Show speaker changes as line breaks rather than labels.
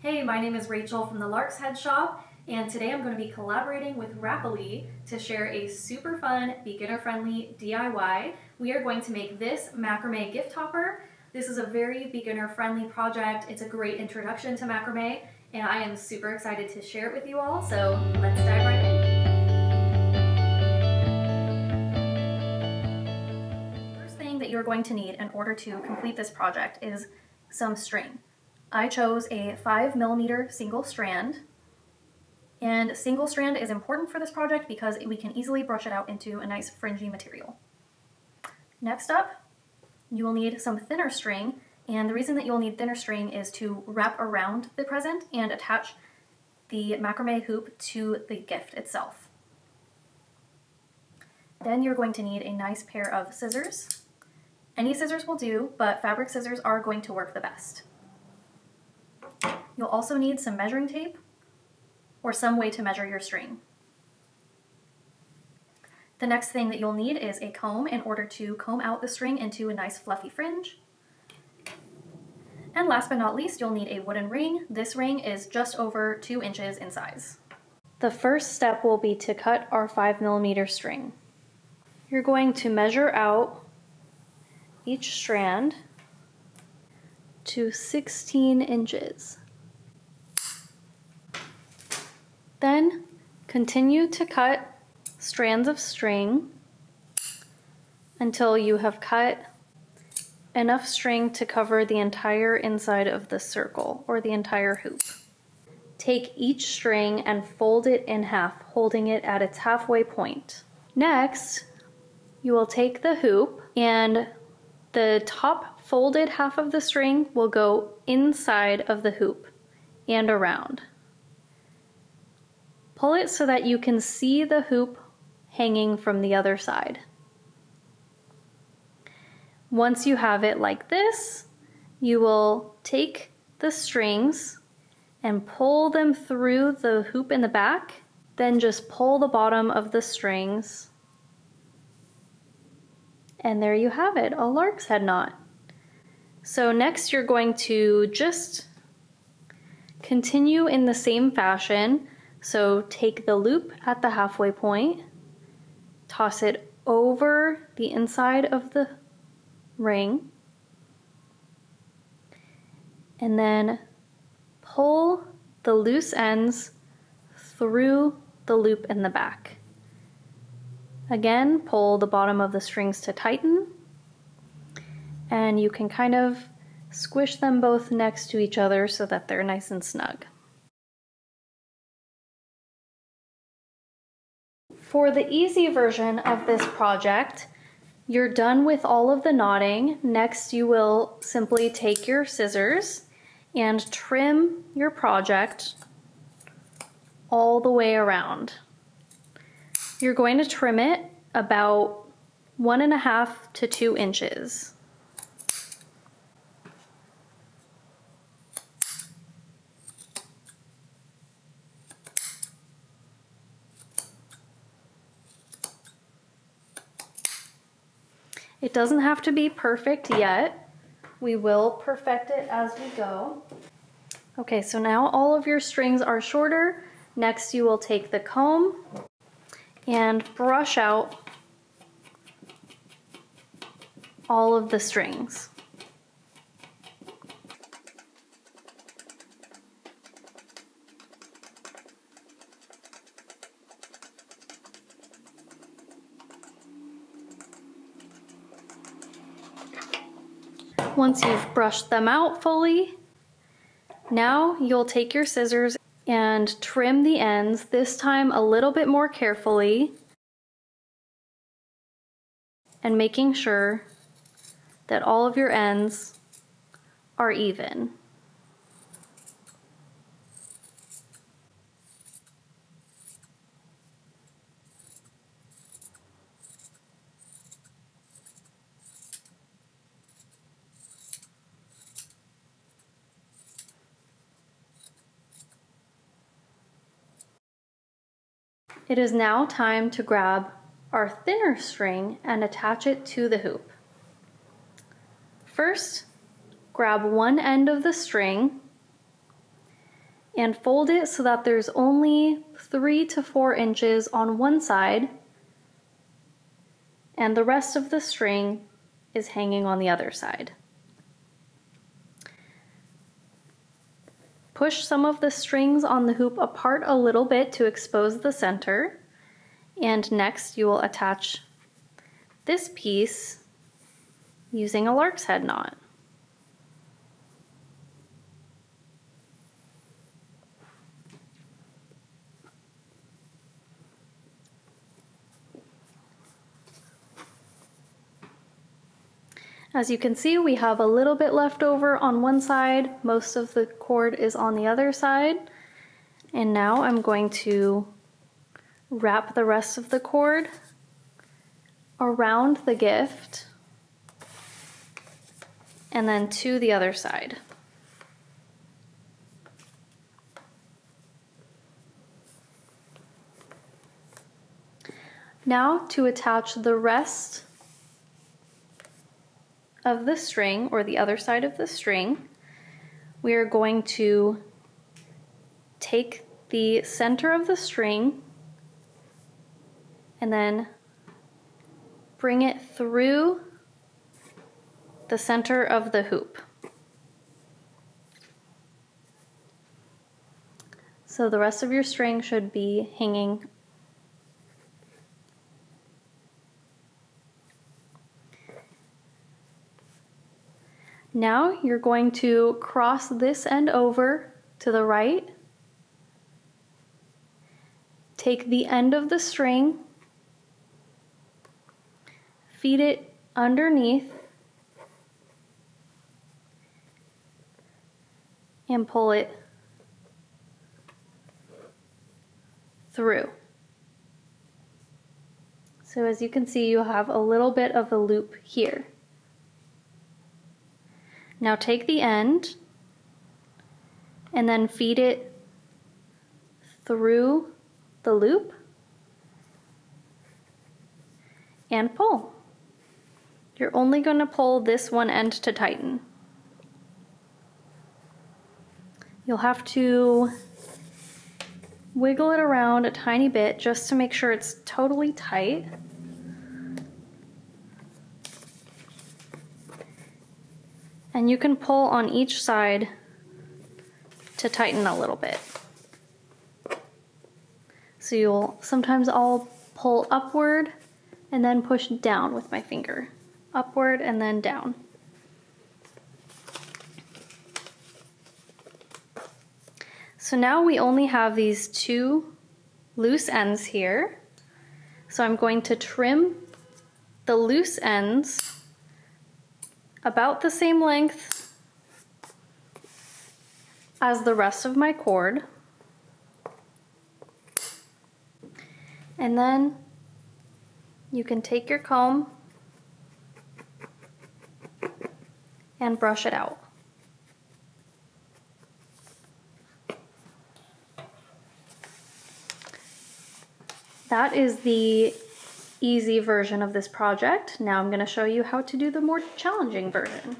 Hey, my name is Rachel from the Lark's Head Shop, and today I'm going to be collaborating with Wrappily to share a super fun, beginner-friendly DIY. We are going to make this macrame gift topper. This is a very beginner-friendly project. It's a great introduction to macrame, and I am super excited to share it with you all, so let's dive right in. The first thing that you're going to need in order to complete this project is some string. I chose a 5mm single strand, and single strand is important for this project because we can easily brush it out into a nice fringy material. Next up, you will need some thinner string, and the reason that you'll need thinner string is to wrap around the present and attach the macrame hoop to the gift itself. Then you're going to need a nice pair of scissors. Any scissors will do, but fabric scissors are going to work the best. You'll also need some measuring tape or some way to measure your string. The next thing that you'll need is a comb in order to comb out the string into a nice fluffy fringe. And last but not least, you'll need a wooden ring. This ring is just over 2 inches in size. The first step will be to cut our 5mm string. You're going to measure out each strand to 16 inches. Then continue to cut strands of string until you have cut enough string to cover the entire inside of the circle or the entire hoop. Take each string and fold it in half, holding it at its halfway point. Next, you will take the hoop and the top folded half of the string will go inside of the hoop and around. Pull it so that you can see the hoop hanging from the other side. Once you have it like this, you will take the strings and pull them through the hoop in the back, then just pull the bottom of the strings. And there you have it, a lark's head knot. So next you're going to just continue in the same fashion. So take the loop at the halfway point, toss it over the inside of the ring, and then pull the loose ends through the loop in the back. Again, pull the bottom of the strings to tighten, and you can kind of squish them both next to each other so that they're nice and snug. For the easy version of this project, you're done with all of the knotting. Next, you will simply take your scissors and trim your project all the way around. You're going to trim it about 1.5 to 2 inches. It doesn't have to be perfect yet. We will perfect it as we go. Okay, so now all of your strings are shorter. Next, you will take the comb and brush out all of the strings. Once you've brushed them out fully, now you'll take your scissors and trim the ends, this time a little bit more carefully, and making sure that all of your ends are even. It is now time to grab our thinner string and attach it to the hoop. First, grab one end of the string and fold it so that there's only 3 to 4 inches on one side and the rest of the string is hanging on the other side. Push some of the strings on the hoop apart a little bit to expose the center, and next you will attach this piece using a lark's head knot. As you can see, we have a little bit left over on one side, most of the cord is on the other side, and now I'm going to wrap the rest of the cord around the gift and then to the other side. Now to attach the rest of the string, or the other side of the string, we are going to take the center of the string and then bring it through the center of the hoop. So the rest of your string should be hanging . Now you're going to cross this end over to the right, take the end of the string, feed it underneath, and pull it through. So as you can see, you have a little bit of a loop here. Now take the end and then feed it through the loop and pull. You're only going to pull this one end to tighten. You'll have to wiggle it around a tiny bit just to make sure it's totally tight. And you can pull on each side to tighten a little bit. So sometimes I'll pull upward and then push down with my finger. Upward and then down. So now we only have these 2 loose ends here. So I'm going to trim the loose ends about the same length as the rest of my cord. And then you can take your comb and brush it out. That is the easy version of this project. Now I'm going to show you how to do the more challenging version.